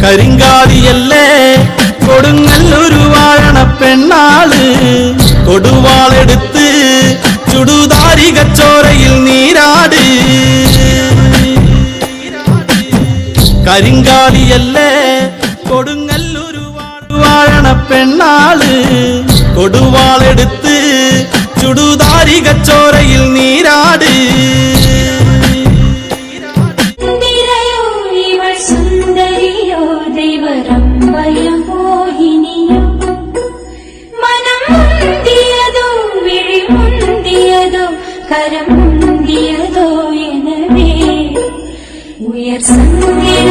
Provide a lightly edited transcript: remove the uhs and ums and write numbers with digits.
കരിങ്കാലിയല്ലേ കൊടുങ്ങല്ലൊരു വാഴണ പെണ്ണാള് കൊടുവാളെടുത്ത് ചുടുതാരികച്ചോരയിൽ Neerad കരിങ്കാലിയല്ലേ കൊടുങ്ങല്ലൊരു വാഴണ പെണ്ണാള് കൊടുവാളെടുത്ത് ചുടുതാരികച്ചോരയിൽ Neerad Karam മുന്തിയതോ എനവേ ഉയർ Sangeetha